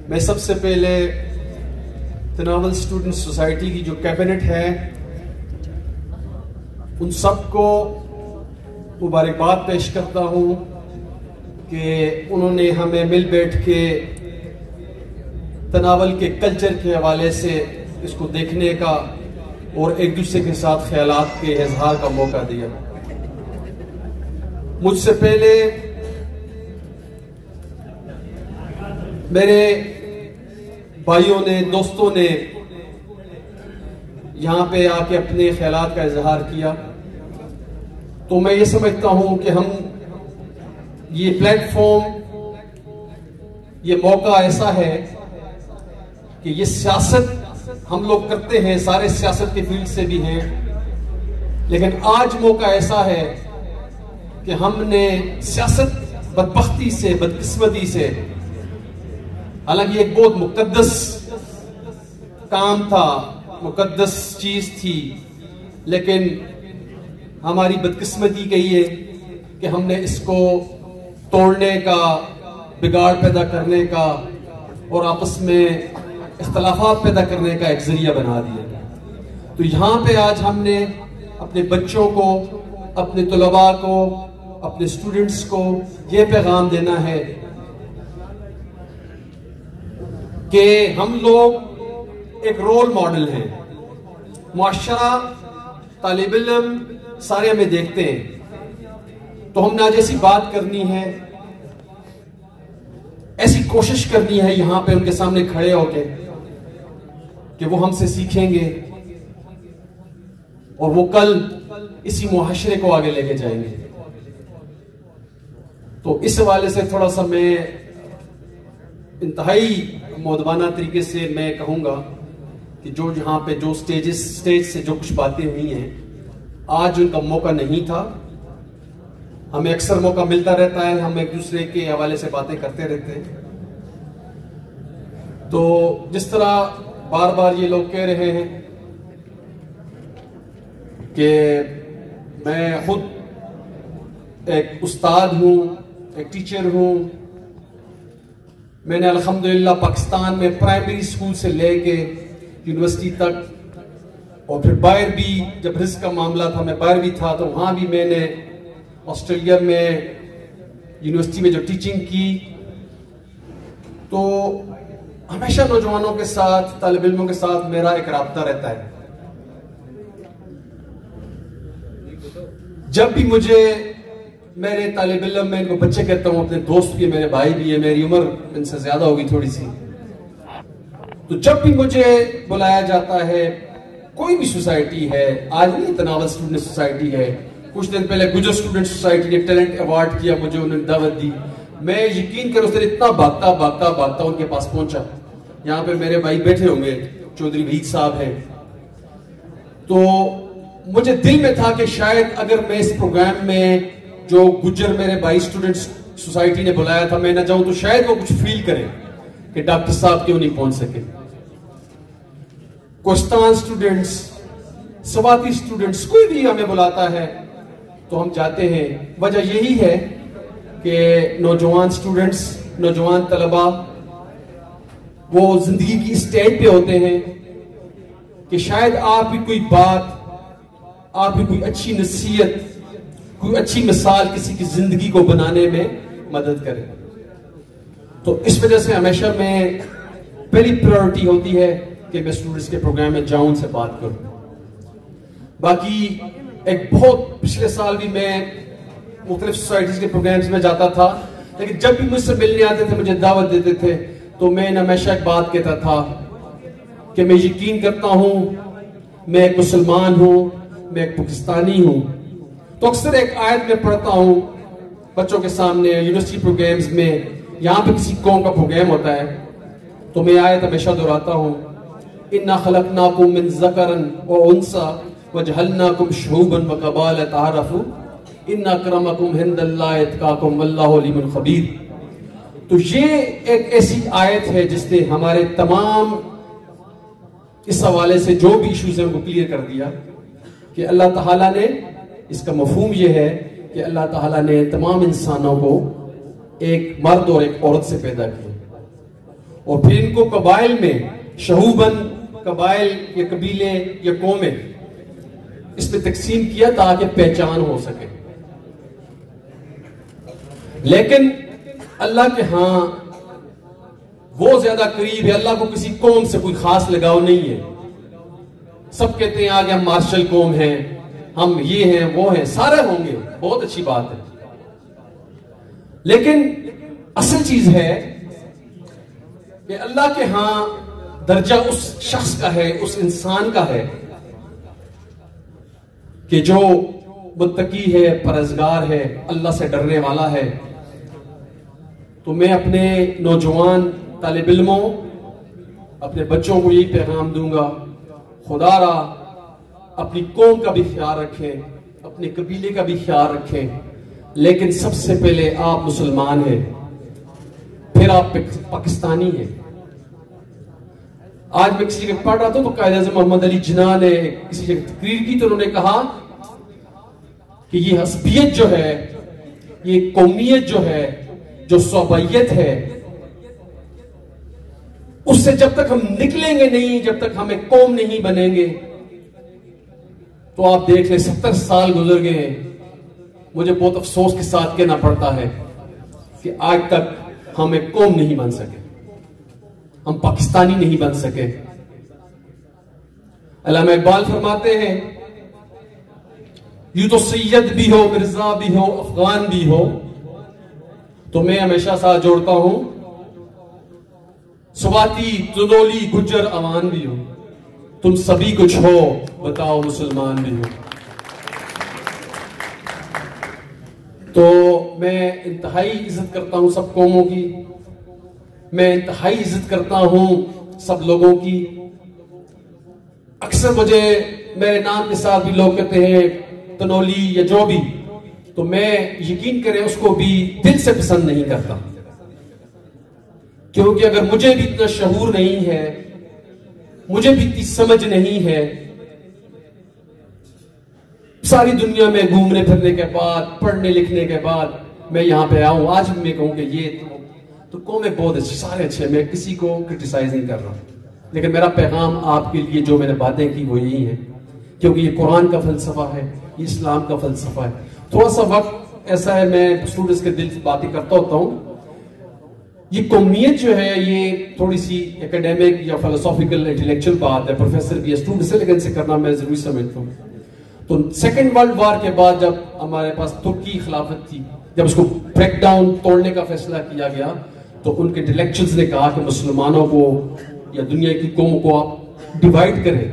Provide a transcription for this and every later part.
मैं सबसे पहले तनावल स्टूडेंट सोसाइटी की जो कैबिनेट है उन सबको मुबारकबाद पेश करता हूँ कि उन्होंने हमें मिल बैठ के तनावल के कल्चर के हवाले से इसको देखने का और एक दूसरे के साथ ख्यालात के इजहार का मौका दिया। मुझसे पहले मेरे भाइयों ने, दोस्तों ने यहाँ पे आके अपने ख्यालात का इजहार किया, तो मैं ये समझता हूँ कि हम ये प्लेटफॉर्म, ये मौका ऐसा है कि ये सियासत हम लोग करते हैं, सारे सियासत के फील्ड से भी हैं, लेकिन आज मौका ऐसा है कि हमने सियासत बदबख्ती से, बदकिस्मती से, हालांकि एक बहुत मुकद्दस काम था, मुकद्दस चीज थी, लेकिन हमारी बदकिस्मती कही है कि हमने इसको तोड़ने का, बिगाड़ पैदा करने का और आपस में इख्तलाफात पैदा करने का एक जरिया बना दिया। तो यहाँ पे आज हमने अपने बच्चों को, अपने तलबा को, अपने स्टूडेंट्स को ये पैगाम देना है कि हम लोग एक रोल मॉडल हैं, मुआशरा, तालिब इल्म सारे हमें देखते हैं। तो हमने आज ऐसी बात करनी है, ऐसी कोशिश करनी है यहाँ पे उनके सामने खड़े होके कि वो हमसे सीखेंगे और वो कल इसी मुआशरे को आगे लेके जाएंगे। तो इस हवाले से थोड़ा सा मैं इंतहाई मौदबाना तरीके से मैं कहूंगा कि जो यहाँ पे जो स्टेज से जो कुछ बातें हुई हैं, आज उनका मौका नहीं था। हमें अक्सर मौका मिलता रहता है, हम एक दूसरे के हवाले से बातें करते रहते हैं। तो जिस तरह बार बार ये लोग कह रहे हैं कि मैं खुद एक उस्ताद हूं, एक टीचर हूं, मैंने अल्हम्दुलिल्लाह पाकिस्तान में प्राइमरी स्कूल से लेके यूनिवर्सिटी तक और फिर बाहर भी, जब रिस्क का मामला था मैं बाहर भी था, तो वहां भी मैंने ऑस्ट्रेलिया में यूनिवर्सिटी में जो टीचिंग की। तो हमेशा नौजवानों के साथ, तालिब इल्मों के साथ मेरा एक राब्ता रहता है। जब भी मुझे मेरे तालिब इल्म, मैं इनको बच्चे कहता हूँ, अपने दोस्त भी, मेरे भाई भी है, मेरी उम्र इनसे ज्यादा होगी थोड़ी सी, तो जब भी मुझे बुलाया जाता है, कोई भी सोसाइटी है, आज नहीं तनावल स्टूडेंट सोसाइटी है, कुछ दिन पहले गुजर स्टूडेंट सोसाइटी ने टैलेंट अवार्ड किया, मुझे उन्होंने दावत दी, मैं यकीन करो उस दिन इतना भागता उनके पास पहुंचा। यहाँ पे मेरे भाई बैठे होंगे, चौधरी वहीद साहब हैं। तो मुझे दिल में था कि शायद अगर मैं इस प्रोग्राम में जो गुजर मेरे भाई स्टूडेंट सोसाइटी ने बुलाया था, मैं ना जाऊं तो शायद वो कुछ फील करें कि डॉक्टर साहब क्यों नहीं पहुंच सके। कोस्तान स्टूडेंट्स, सवाती स्टूडेंट्स, कोई भी हमें बुलाता है तो हम जाते हैं। वजह यही है कि नौजवान स्टूडेंट्स, नौजवान तलबा वो जिंदगी की स्टेज पे होते हैं कि शायद आप भी कोई बात, आप भी कोई अच्छी नसीहत, कोई अच्छी मिसाल किसी की जिंदगी को बनाने में मदद करें। तो इस वजह से हमेशा मैं पहली प्रायोरिटी होती है कि मैं स्टूडेंट्स के प्रोग्राम में जाऊं, उनसे बात करूं। बाकी एक बहुत पिछले साल भी मैं मुख्तलिफ सोसाइटीज के प्रोग्राम्स में जाता था, लेकिन जब भी मुझसे मिलने आते थे, मुझे दावत देते थे, तो मैं हमेशा एक बात कहता था कि मैं यकीन करता हूं, मैं एक मुसलमान हूं, मैं एक पाकिस्तानी हूं। तो अक्सर एक आयत में पढ़ता हूं बच्चों के सामने, यूनिवर्सिटी प्रोग्राम्स में, यहाँ पे किसी कौम का प्रोग्राम होता है तो मैं आयत हमेशा दोहराता हूँ, इन्ना खलकनाकुम मिन ज़करन व उन्सा वजअलनाकुम शुअबन व क़बाइल तारफू इन्ना अक्रमकुम हिंदल्लाहि अतकाकुम वल्लाहु अलीमुन खबीर। तो ये एक ऐसी आयत है जिसने हमारे तमाम इस हवाले से जो भी इश्यूज हैं उनको क्लियर कर दिया कि अल्लाह ताला ने, इसका मफहूम ये है कि अल्लाह ताला ने तमाम इंसानों को एक मर्द और एक औरत से पैदा किया और फिर इनको कबाइल में शहूबन, कबाइल या कबीले या कौमें, इसमें तकसीम किया ताकि पहचान हो सके। लेकिन अल्लाह के हां वो ज्यादा करीब है, अल्लाह को किसी कौम से कोई खास लगाव नहीं है। सब कहते हैं आगे हम मार्शल कौम हैं, हम ये हैं वो हैं, सारे होंगे, बहुत अच्छी बात है। लेकिन असल चीज है कि अल्लाह के हां दर्जा उस शख्स का है, उस इंसान का है कि जो मुत्तकी है, परहेज़गार है, अल्लाह से डरने वाला है। तो मैं अपने नौजवान तालिब इल्मों, अपने बच्चों को यही पैगाम दूंगा, खुदारा अपनी कौम का भी ख्याल रखें, अपने कबीले का भी ख्याल रखें, लेकिन सबसे पहले आप मुसलमान हैं, फिर आप पाकिस्तानी हैं। आज मैं किसी जगह पढ़ रहा था तो कायद-ए-आज़म मोहम्मद अली जिन्ना ने किसी जगह तकरीर की, तो उन्होंने कहा कि ये हस्बियत जो है, ये कौमियत जो है, जो स्वाबैयत है, उससे जब तक हम निकलेंगे नहीं, जब तक हम एक कौम नहीं बनेंगे, तो आप देख ले 70 साल गुजर गए। मुझे बहुत अफसोस के साथ कहना पड़ता है कि आज तक हम एक कौम नहीं बन सके, हम पाकिस्तानी नहीं बन सके। अल्लामा इकबाल फरमाते हैं, यूं तो सैयद भी हो, मिर्जा भी हो, अफगान भी हो, तो मैं हमेशा साथ जोड़ता हूं स्वाति, तुदोली, गुज्जर, अवान भी हो, तुम सभी कुछ हो, बताओ मुसलमान भी हो। तो मैं इंतहाई इज्जत करता हूं सब कौमों की, मैं इंतहाई इज्जत करता हूं सब लोगों की। अक्सर मुझे मेरे नाम के साथ भी लोग कहते हैं तनोली या जो भी, तो मैं यकीन करें उसको भी दिल से पसंद नहीं करता, क्योंकि अगर मुझे भी इतना शऊर नहीं है, मुझे भी इतनी समझ नहीं है, सारी दुनिया में घूमने फिरने के बाद, पढ़ने लिखने के बाद मैं यहां पे आऊं, आज भी मैं कहूं कि ये तो कौमें बहुत अच्छी, सारे अच्छे, मैं किसी को क्रिटिसाइज नहीं कर रहा, लेकिन मेरा पैगाम आपके लिए जो मैंने बातें की वो यही है, क्योंकि ये कुरान का फलसफा है, ये इस्लाम का फलसफा है। थोड़ा सा वक्त ऐसा है, मैं स्टूडेंट्स के दिल से बातें करता होता हूं। ये कौमियत जो है, ये थोड़ी सी एकेडमिक या फिलोसॉफिकल इंटेलेक्चुअल बात है, प्रोफेसर भी है, स्टूडेंट से, लेकिन इसे करना मैं जरूरी समझता हूँ। तो सेकेंड वर्ल्ड वॉर के बाद जब हमारे पास तुर्की खिलाफत थी, जब उसको ब्रेक डाउन, तोड़ने का फैसला किया गया, तो उनके इंटेलेक्चुअल्स ने कहा कि मुसलमानों को या दुनिया की कौमों को आप डिवाइड करें।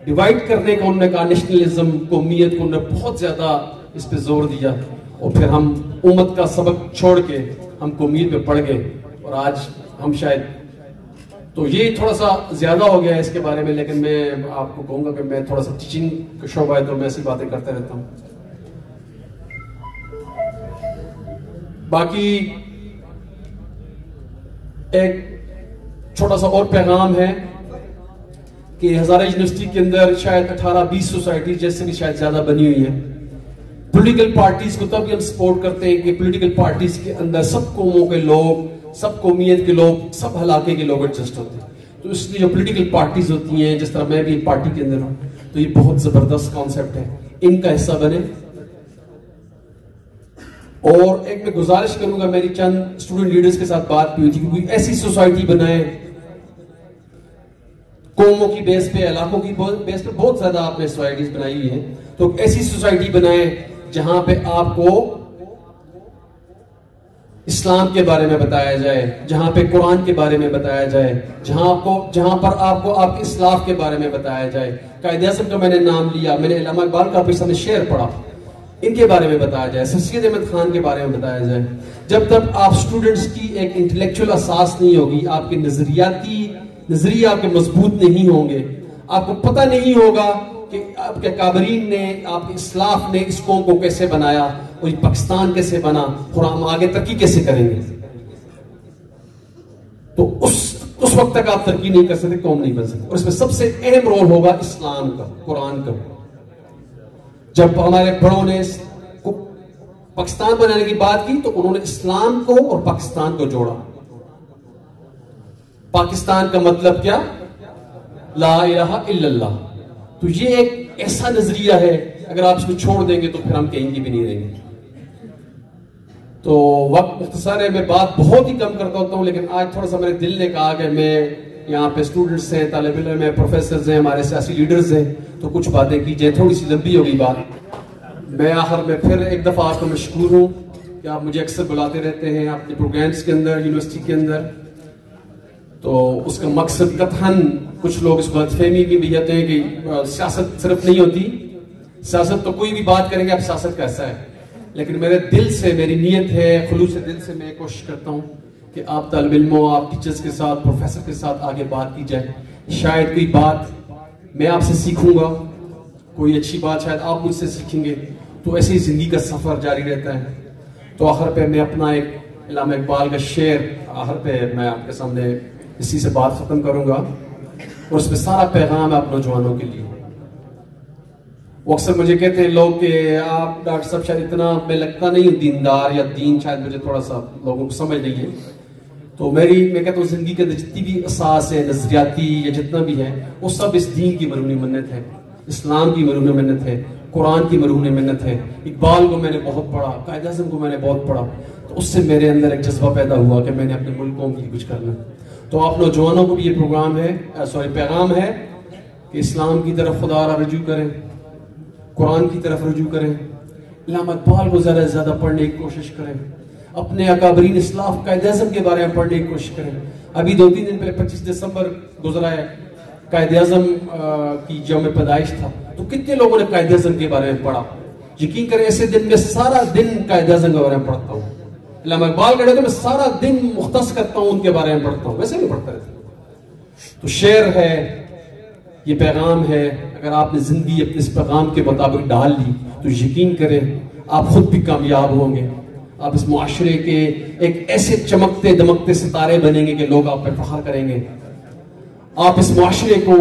डिवाइड करने का उन्होंने कहा, नेशनलिज्म, कौमियत को उन्होंने बहुत ज्यादा इस पे जोर दिया, और फिर हम उम्मत का सबक छोड़ के हम कौमियत पे पड़ गए, और आज हम शायद, तो ये थोड़ा सा ज्यादा हो गया है इसके बारे में, लेकिन मैं आपको कहूंगा कि मैं थोड़ा सा टीचिंग का शोबा है, तो मैं ऐसी बातें करते रहता हूं। बाकी एक छोटा सा और पैगाम है कि हजारा यूनिवर्सिटी के अंदर शायद 18-20 सोसाइटी जैसे भी शायद ज्यादा बनी हुई है। पॉलिटिकल पार्टीज को तब हम सपोर्ट करते हैं कि पॉलिटिकल पार्टीज के अंदर सब कौमों के लोग, सब कौमियत के लोग, सब हलाके के लोग एडजस्ट होते हैं। तो इसलिए जो पॉलिटिकल पार्टीज होती हैं, जिस तरह मैं भी पार्टी के अंदर हूं, तो ये बहुत जबरदस्त कॉन्सेप्ट है, इनका हिस्सा बने। और एक मैं गुजारिश करूंगा, मेरी चंद स्टूडेंट लीडर्स के साथ बात भी हुई थी कि कोई ऐसी सोसाइटी बनाए, कौमों की बेस पे, इलाकों की बेस पे, बहुत ज्यादा आपने सोसाइटीज बनाई हुई है, तो ऐसी सोसाइटी बनाए जहां पे आपको इस्लाम के बारे में बताया जाए, जहां पे कुरान के बारे में बताया जाए, जहां पर आपको आपके इस्लाफ के बारे में बताया जाए। कायद-ए-आज़म का मैंने नाम लिया, मैंने अल्लामा इकबाल का आपके सामने शेर पढ़ा, इनके बारे में बताया जाए, सैयद अहमद खान के बारे में बताया जाए। जब तक आप स्टूडेंट्स की एक इंटेलेक्चुअल असास नहीं होगी, आपके नजरिए आपके मजबूत नहीं होंगे, आपको पता नहीं होगा कि आपके काबरीन ने, आपके इस्लाफ ने इस कौम को कैसे बनाया, और पाकिस्तान कैसे बना, और हम आगे तरक्की कैसे करेंगे, तो उस वक्त तक आप तरक्की नहीं कर सकते, कौम नहीं बन सकते। और इसमें सबसे अहम रोल होगा इस्लाम का, कुरान का। जब हमारे बड़ों ने पाकिस्तान बनाने की बात की, तो उन्होंने इस्लाम को और पाकिस्तान को जोड़ा। पाकिस्तान का मतलब क्या? ला इलाहा इल्लल्लाह। तो ये एक ऐसा नजरिया है, अगर आप इसको छोड़ देंगे तो फिर हम कहेंगे भी नहीं रहेंगे। तो वक्त मुख्तसर है, मैं बात बहुत ही कम करता होता हूँ, लेकिन आज थोड़ा सा मेरे दिल ने कहा कि मैं यहाँ पे स्टूडेंट्स हैं, तालिब इल्म हैं, प्रोफेसर हैं, हमारे सियासी लीडर्स हैं, तो कुछ बातें की जाए। थोड़ी सी लंबी होगी बात। मैं आखिर में फिर एक दफ़ा आपको मशकूर हूँ कि आप मुझे अक्सर बुलाते रहते हैं अपने प्रोग्राम्स के अंदर, यूनिवर्सिटी के अंदर। तो उसका मकसद कथन, कुछ लोग इस गलतफहमी में भी जाते हैं कि सियासत सिर्फ नहीं होती। सियासत तो कोई भी बात करेंगे, आप सियासत कैसा है, लेकिन मेरे दिल से, मेरी नीयत है, खुलूस से दिल से मैं कोशिश करता हूँ कि आप तालिब इल्मों, आप टीचर्स के साथ, प्रोफेसर के साथ आगे बात की जाए। शायद कोई बात मैं आपसे सीखूंगा, कोई अच्छी बात शायद आप मुझसे सीखेंगे, तो ऐसी जिंदगी का सफर जारी रहता है। तो आखिर पे मैं अपना एक इल्लामा इकबाल का शेर आखिर पे मैं आपके सामने इसी से बात खत्म करूंगा, और उसमें सारा पैगाम है आप नौजवानों के लिए। वो अक्सर मुझे कहते हैं लोग कि आप डॉक्टर साहब शायद इतना, मैं लगता नहीं हूँ दीनदार, या दीन शायद मुझे थोड़ा सा लोगों को समझ नहीं है। तो मैं कहता हूँ जिंदगी के अंदर जितनी भी असास है, नजरियाती या जितना भी है, वो सब इस दीन की मरूनी मन्नत है, इस्लाम की मरूनी मन्नत है, कुरान की मरूनी मन्नत है। इकबाल को मैंने बहुत पढ़ा, कायद आज़म को मैंने बहुत पढ़ा, तो उससे मेरे अंदर एक जज्बा पैदा हुआ कि मैंने अपने मुल्कों के लिए कुछ करना। तो आप नौजवानों को भी ये प्रोग्राम है, पैगाम है कि इस्लाम की तरफ खुदा रजू करें, कुरान की तरफ रजू करें, इल्लामा इकबाल को ज़्यादा से ज़्यादा पढ़ने की कोशिश करें, अपने अकाबरीन इस्लाफ कायद आज़म के बारे में पढ़ने की कोशिश करें। अभी 2-3 दिन पहले 25 दिसंबर गुजरा है, कायद आज़म की यौम पैदाइश था, तो कितने लोगों ने कायद आज़म के बारे में पढ़ा? यकीन करें ऐसे दिन में सारा दिन कायद आज़म के बारे में पढ़ता हूँ। इल्लामा इकबाल कहते थे मैं सारा दिन मुख्तस करता हूँ, उनके बारे में पढ़ता हूँ, वैसे नहीं पढ़ता रहता। तो शेर है, ये पैगाम है, अगर आपने जिंदगी अपने इस पैगाम के मुताबिक डाल ली तो यकीन करें आप खुद भी कामयाब होंगे। आप इस मुआशरे के एक ऐसे चमकते दमकते सितारे बनेंगे कि लोग आप पे फख्र करेंगे। आप इस मुआशरे को,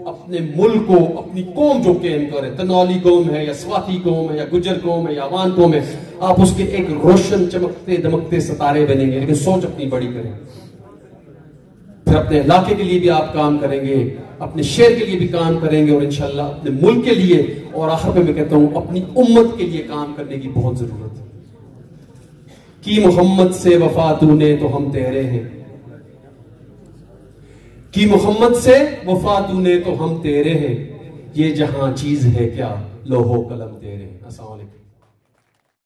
अपने मुल्क को, अपनी कौम जो कायम करे, तनौली कौम है या स्वाति कौम है या गुजर कौम है या अवान कौम है, आप उसके एक रोशन चमकते दमकते सितारे बनेंगे। लेकिन सोच अपनी बड़ी करें, फिर अपने इलाके के लिए भी आप काम करेंगे, अपने शहर के लिए भी काम करेंगे, और इंशाल्लाह अपने मुल्क के लिए, और आखिर में मैं कहता हूं अपनी उम्मत के लिए काम करने की बहुत जरूरत है। कि मोहम्मद से वफा तूने तो हम तेरे हैं, कि मोहम्मद से वफा तूने तो हम तेरे हैं, ये जहां चीज है क्या लोहो कलम तेरे। अस्सलाम वालेकुम।